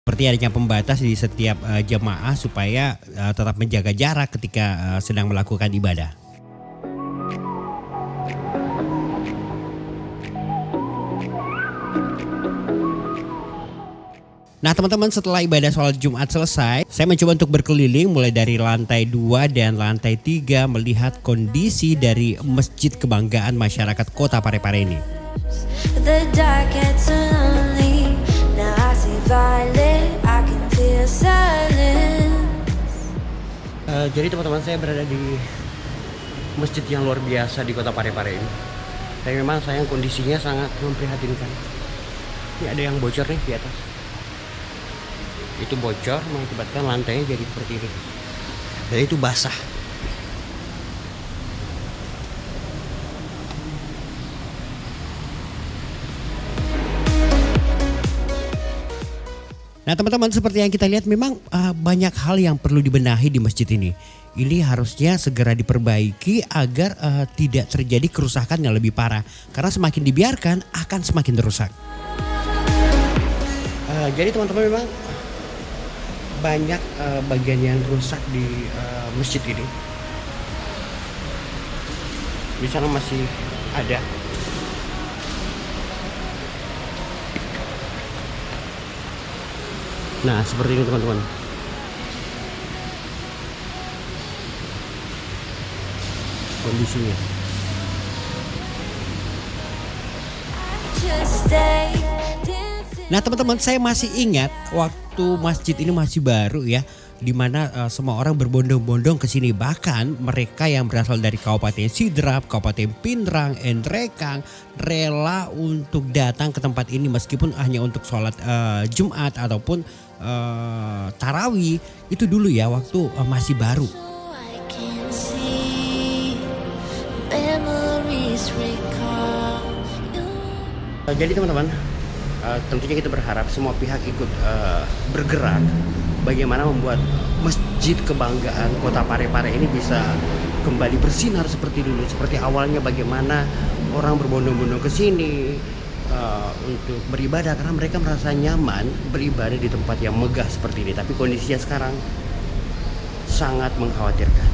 Seperti adanya pembatas di setiap jemaah supaya tetap menjaga jarak ketika sedang melakukan ibadah. Nah teman-teman, setelah ibadah sholat Jumat selesai, saya mencoba untuk berkeliling mulai dari lantai 2 dan lantai 3 melihat kondisi dari Masjid Kebanggaan Masyarakat Kota Parepare ini. The dark gets so lonely. Now I see violet, I can feel silence. Jadi teman-teman, saya berada di masjid yang luar biasa di Kota Parepare ini. Dan memang sayang kondisinya sangat memprihatinkan. Ini ada yang bocor nih di atas. Itu bocor mengakibatkan lantainya jadi seperti ini. Dan itu basah. Nah teman-teman, seperti yang kita lihat memang banyak hal yang perlu dibenahi di masjid ini. Ini harusnya segera diperbaiki agar tidak terjadi kerusakan yang lebih parah. Karena semakin dibiarkan akan semakin rusak. Jadi teman-teman, memang banyak bagian yang rusak di masjid ini. Di sana masih ada. Nah seperti ini teman-teman. Kondisinya. Just stay. Nah teman-teman, saya masih ingat waktu masjid ini masih baru ya, dimana semua orang berbondong-bondong ke sini. Bahkan mereka yang berasal dari Kabupaten Sidrap, Kabupaten Pindrang, Endrekang rela untuk datang ke tempat ini meskipun hanya untuk sholat Jumat ataupun tarawih. Itu dulu ya waktu masih baru. I can see memories recall you. Jadi teman-teman, tentunya kita berharap semua pihak ikut bergerak bagaimana membuat Masjid Kebanggaan Kota Parepare ini bisa kembali bersinar seperti dulu, seperti awalnya bagaimana orang berbondong-bondong ke sini untuk beribadah karena mereka merasa nyaman beribadah di tempat yang megah seperti ini. Tapi kondisinya sekarang sangat mengkhawatirkan.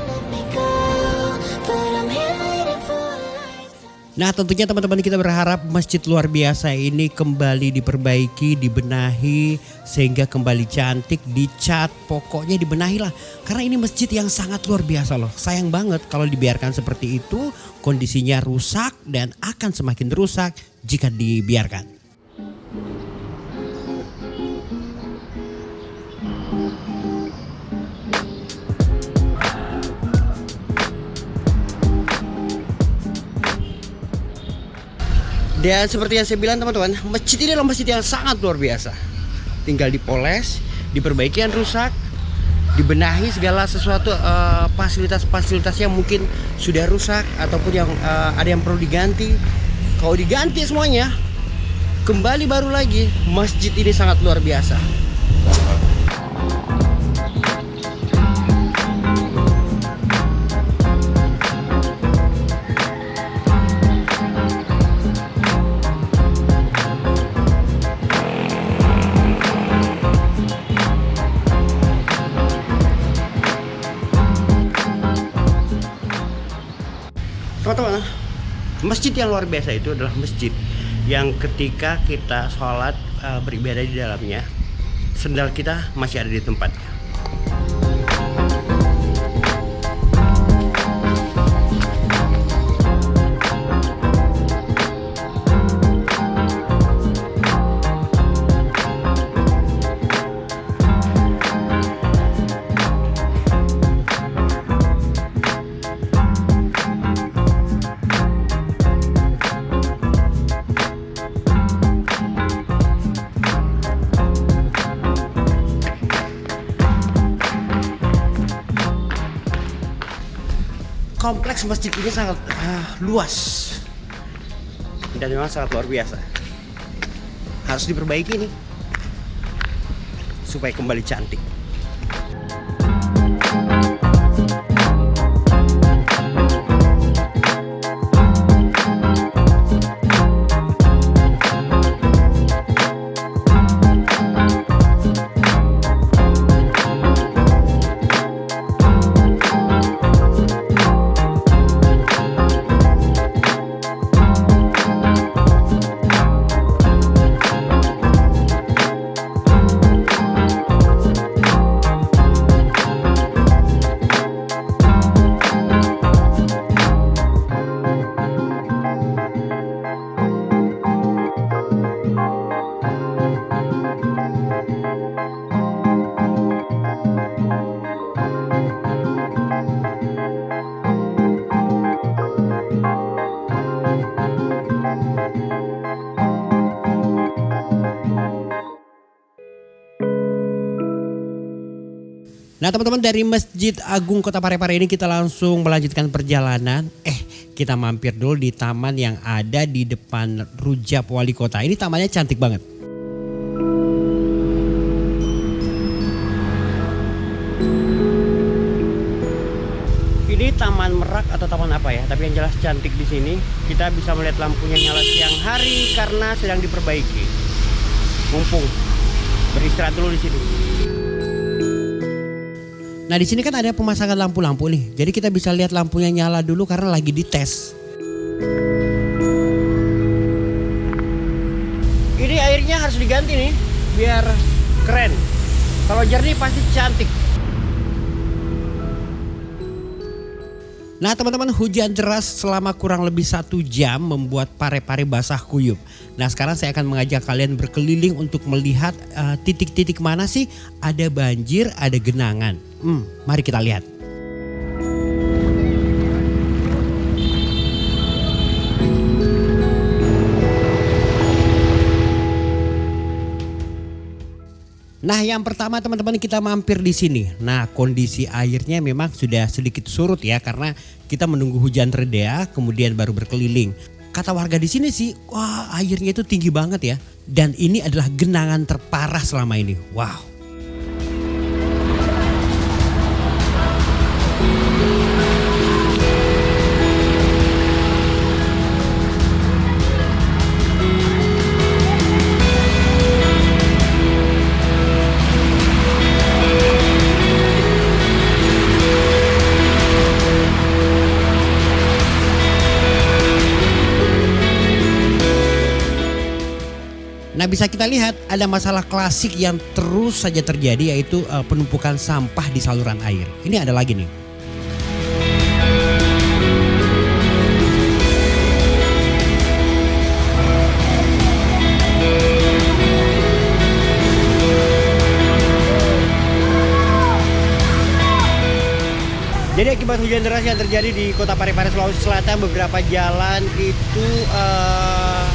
Let me go, but I'm here waiting for lights. Nah tentunya teman-teman, kita berharap masjid luar biasa ini kembali diperbaiki, dibenahi sehingga kembali cantik, dicat, pokoknya dibenahi lah. Karena ini masjid yang sangat luar biasa loh. Sayang banget kalau dibiarkan seperti itu, kondisinya rusak dan akan semakin rusak jika dibiarkan. Dan seperti yang saya bilang teman-teman, masjid ini adalah masjid yang sangat luar biasa. Tinggal dipoles, diperbaiki yang rusak, dibenahi segala sesuatu fasilitas-fasilitas yang mungkin sudah rusak ataupun yang ada yang perlu diganti. Kalau diganti semuanya, kembali baru lagi. Masjid ini sangat luar biasa. Teman-teman, masjid yang luar biasa itu adalah masjid yang ketika kita sholat beribadah di dalamnya, sendal kita masih ada di tempatnya. Kompleks masjid ini sangat luas dan memang sangat luar biasa. Harus diperbaiki nih supaya kembali cantik. Nah teman-teman, dari Masjid Agung Kota Parepare ini kita langsung melanjutkan perjalanan. Kita mampir dulu di taman yang ada di depan Rujak Wali Kota. Ini tamannya cantik banget. Ini Taman Merak atau taman apa ya? Tapi yang jelas cantik di sini. Kita bisa melihat lampunya nyala siang hari karena sedang diperbaiki. Mumpung beristirahat dulu di sini. Nah di sini kan ada pemasangan lampu-lampu nih. Jadi kita bisa lihat lampunya nyala dulu karena lagi dites. Ini airnya harus diganti nih biar keren. Kalau jernih pasti cantik. Nah teman-teman, hujan deras selama kurang lebih 1 jam membuat Parepare basah kuyup. Nah sekarang saya akan mengajak kalian berkeliling untuk melihat titik-titik mana sih ada banjir, ada genangan. Mari kita lihat. Nah yang pertama teman-teman, kita mampir di sini. Nah kondisi airnya memang sudah sedikit surut ya karena kita menunggu hujan reda kemudian baru berkeliling. Kata warga di sini sih, wah airnya itu tinggi banget ya. Dan ini adalah genangan terparah selama ini. Wow. Nah bisa kita lihat ada masalah klasik yang terus saja terjadi, yaitu penumpukan sampah di saluran air. Ini ada lagi nih. Jadi akibat hujan deras yang terjadi di Kota Parepare, Sulawesi Selatan, beberapa jalan itu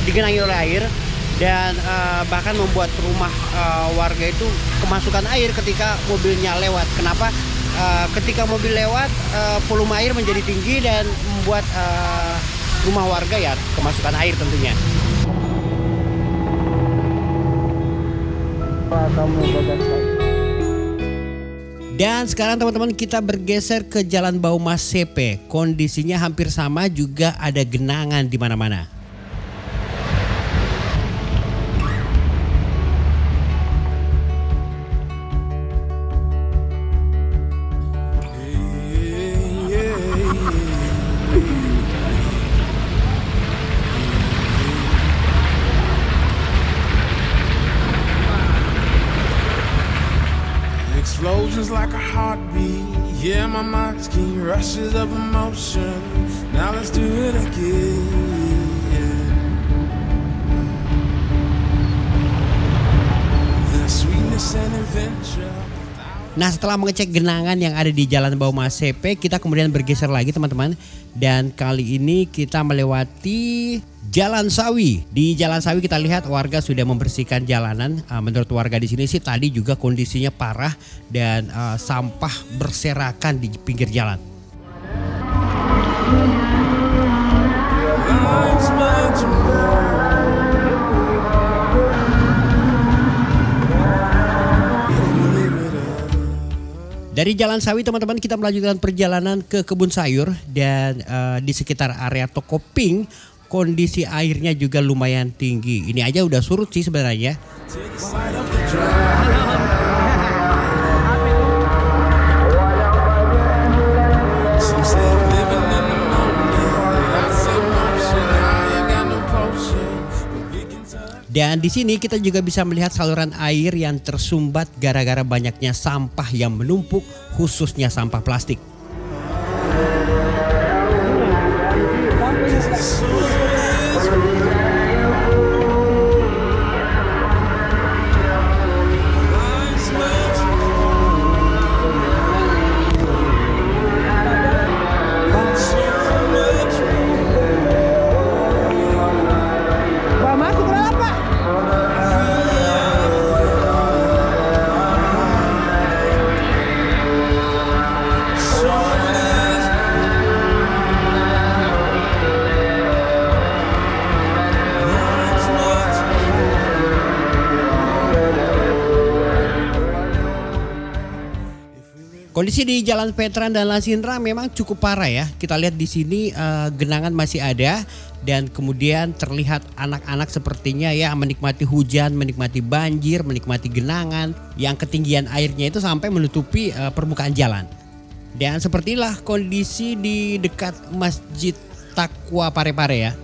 digenangi oleh air. Dan bahkan membuat rumah warga itu kemasukan air ketika mobilnya lewat. Kenapa? Ketika mobil lewat, volume air menjadi tinggi dan membuat rumah warga ya kemasukan air tentunya. Dan sekarang teman-teman kita bergeser ke Jalan Baumas CP. Kondisinya hampir sama, juga ada genangan di mana-mana. Explosions like a heartbeat. Yeah, my mind's keen rushes of emotion. Now let's do it again. The sweetness and adventure. Nah setelah mengecek genangan yang ada di Jalan Baumas CP, kita kemudian bergeser lagi teman-teman. Dan kali ini kita melewati Jalan Sawi. Di Jalan Sawi kita lihat warga sudah membersihkan jalanan. Menurut warga di sini sih tadi juga kondisinya parah dan sampah berserakan di pinggir jalan. Dari Jalan Sawi teman-teman kita melanjutkan perjalanan ke kebun sayur dan di sekitar area Toko Pink kondisi airnya juga lumayan tinggi. Ini aja udah surut sih sebenarnya. Dan di sini kita juga bisa melihat saluran air yang tersumbat gara-gara banyaknya sampah yang menumpuk, khususnya sampah plastik. Kondisi di Jalan Veteran dan Lasindra memang cukup parah ya. Kita lihat di sini genangan masih ada dan kemudian terlihat anak-anak sepertinya ya menikmati hujan, menikmati banjir, menikmati genangan yang ketinggian airnya itu sampai menutupi permukaan jalan. Dan sepertilah kondisi di dekat Masjid Taqwa Parepare ya.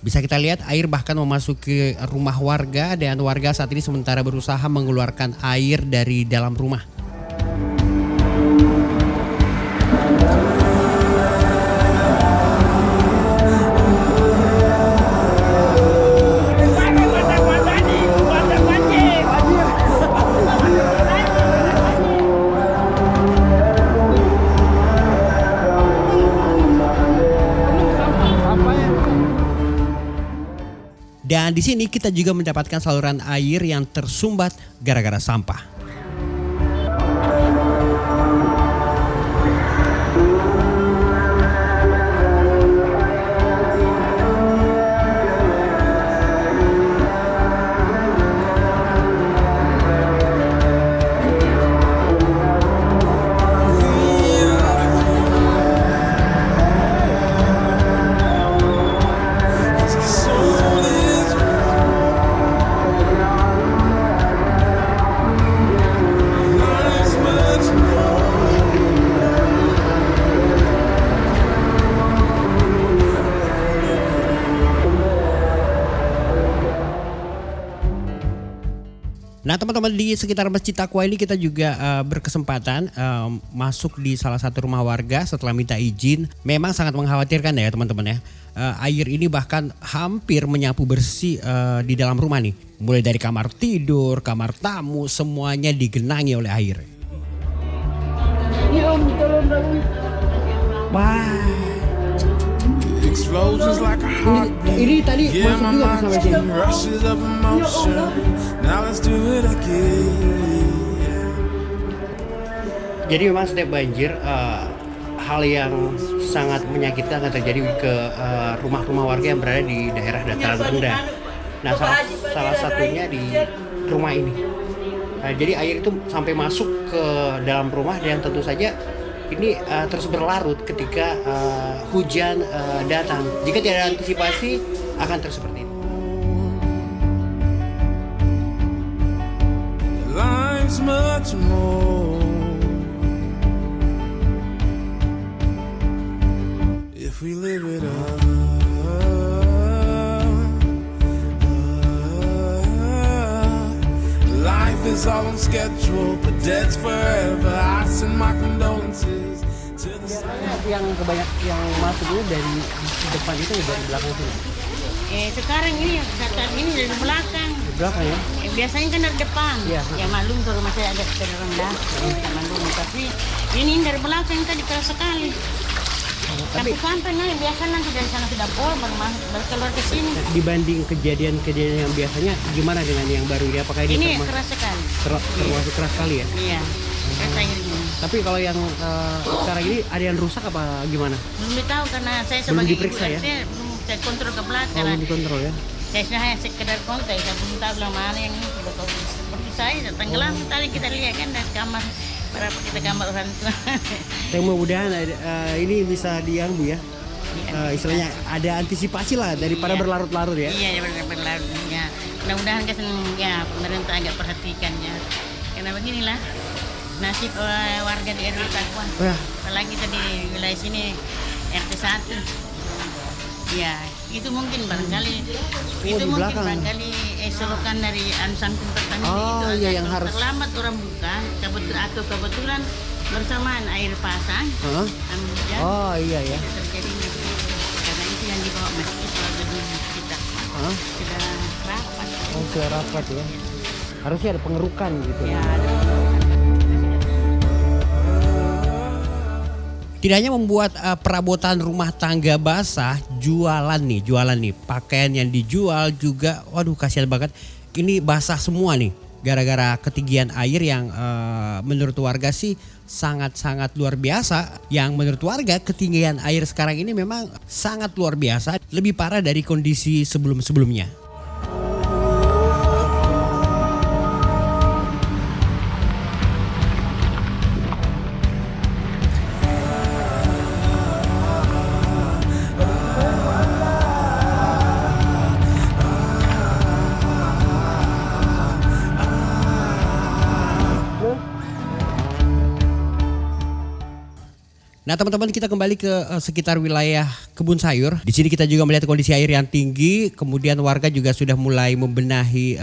Bisa kita lihat air bahkan memasuki rumah warga dan warga saat ini sementara berusaha mengeluarkan air dari dalam rumah. Dan di sini kita juga mendapatkan saluran air yang tersumbat gara-gara sampah. Nah teman-teman, di sekitar Masjid Taqwa ini kita juga berkesempatan masuk di salah satu rumah warga setelah minta izin. Memang sangat mengkhawatirkan ya teman-teman ya. Air ini bahkan hampir menyapu bersih di dalam rumah nih. Mulai dari kamar tidur, kamar tamu, semuanya digenangi oleh air. Wah. Explosions like a heartbeat. Ini tadi Yeah, masuk my juga mind sama sini. rushes of emotion. Now let's do it again. Jadi memang setiap banjir hal yang sangat menyakitkan akan terjadi ke rumah-rumah warga yang berada di daerah dataran rendah. Nah salah satunya di rumah ini. Nah, jadi air itu sampai masuk ke dalam rumah dan tentu saja ini terus berlarut ketika hujan datang. Jika tidak ada antisipasi akan terus seperti ini. Life's much more if we live it up. Life is all on schedule, but dead's forever. I send my condolences to the Yang kebanyak yang masuk itu dari depan itu dari belakang sini. Sekarang ini saat ini dari belakang. Di belakang ya. Biasanya kan dari depan. Iya. Ya maklum kalau masih agak terendah. Ya maklum. Tapi ini dari belakang tadi keras sekali. Tapi Sampai naik biasa nanti dari sana sudah pol baru keluar ke sini. dibanding kejadian-kejadian yang biasanya gimana dengan yang baru ini? Apakah ini Ini keras sekali. termasuk keras sekali ya? Iya. Keras airnya. Tapi kalau yang sekarang ini ada yang rusak apa gimana? Belum tahu karena saya Belum sebagai diperiksa ya? belum saya kontrol ke belakang. Belum dikontrol ya? Saya sudah hanya sekedar kontak, saya belum tahu bilang mana yang ini. Seperti saya tenggelam tadi kita lihat kan dari kamar, berapa kita kamar orang tua. Saya mudah-mudahan ini bisa Bu ya. Istilahnya ada antisipasi lah daripada Iya. berlarut-larut ya. Iya, berlarut. Ya, mudah-mudahan kan ya pemerintah agak perhatikan ya. Karena beginilah nasib warga di RW Taqwa. Wah. Apalagi kita di wilayah sini RT 1. Ya, itu mungkin barangkali di belakang. selokan dari Ansangkung Pertamina Oh, itu iya, agak yang harus- terlambat orang buka kebetulan bersamaan air pasang Hah? hujan Oh iya ya. tidak terjadi karena itu yang dibawa masjid warga di kita Hah? sudah rapat Oh sudah rapat ya. Harusnya ada pengerukan gitu. ya ada. Tidak hanya membuat perabotan rumah tangga basah, jualan nih. Pakaian yang dijual juga, waduh kasihan banget. Ini basah semua nih, gara-gara ketinggian air yang menurut warga sih sangat-sangat luar biasa. Yang menurut warga ketinggian air sekarang ini memang sangat luar biasa, lebih parah dari kondisi sebelum-sebelumnya. Nah teman-teman, kita kembali ke sekitar wilayah kebun sayur. Di sini kita juga melihat kondisi air yang tinggi. Kemudian warga juga sudah mulai membenahi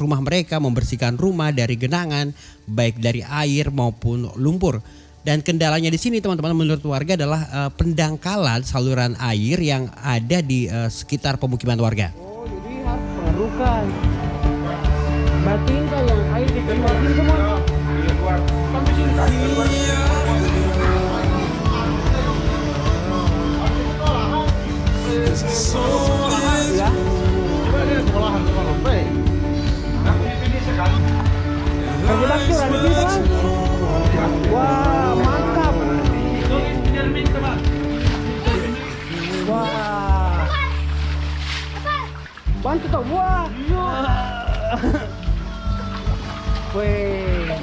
rumah mereka, membersihkan rumah dari genangan, baik dari air maupun lumpur. Dan kendalanya di sini teman-teman menurut warga adalah pendangkalan saluran air yang ada di sekitar pemukiman warga. Oh, jadi harus pengerukan. Batin kan yang air dikeluarin semua. Ya. Terjebak di sini kan? Wah, mantap. Wah. Bantu toh, wah. Weh.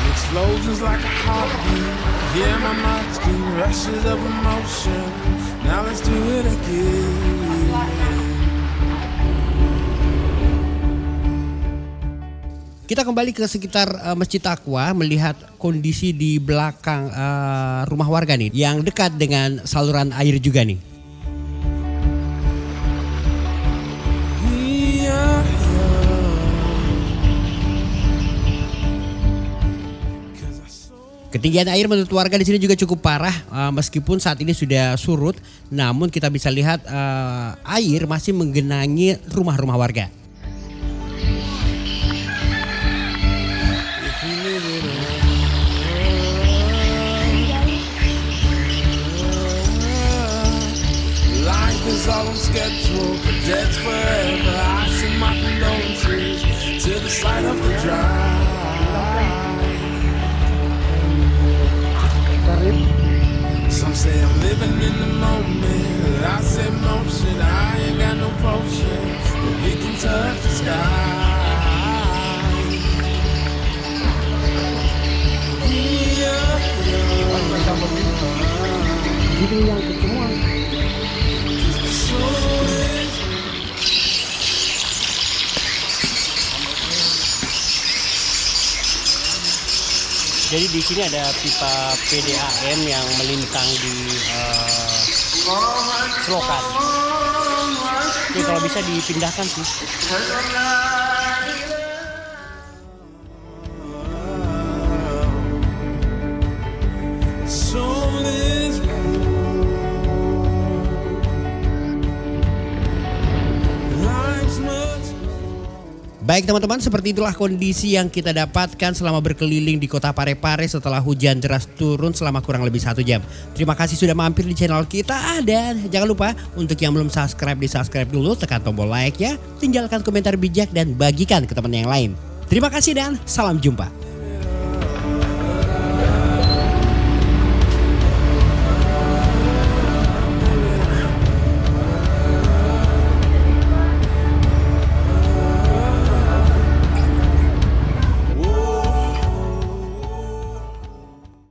Explosions like a heartbeat. Yeah, my mind's getting rushes of emotion. Now let's do it again. Kita kembali ke sekitar Masjid Taqwa melihat kondisi di belakang rumah warga nih yang dekat dengan saluran air juga nih. Ketinggian air menurut warga di sini juga cukup parah, meskipun saat ini sudah surut, namun kita bisa lihat air masih menggenangi rumah-rumah warga. Life is all on schedule, but that's forever. I send my condolences to the side of the drive. Some say I'm living in the moment. I say motion, I ain't got no potion, but we can touch the sky. Jadi yang semua. Jadi di sini ada pipa PDAM yang melintang di selokan. Jadi kalau bisa dipindahkan sih. Baik teman-teman, seperti itulah kondisi yang kita dapatkan selama berkeliling di kota Parepare setelah hujan deras turun selama kurang lebih 1 jam. Terima kasih sudah mampir di channel kita, dan jangan lupa untuk yang belum subscribe di subscribe dulu, tekan tombol like ya, tinggalkan komentar bijak dan bagikan ke teman yang lain. Terima kasih dan salam jumpa.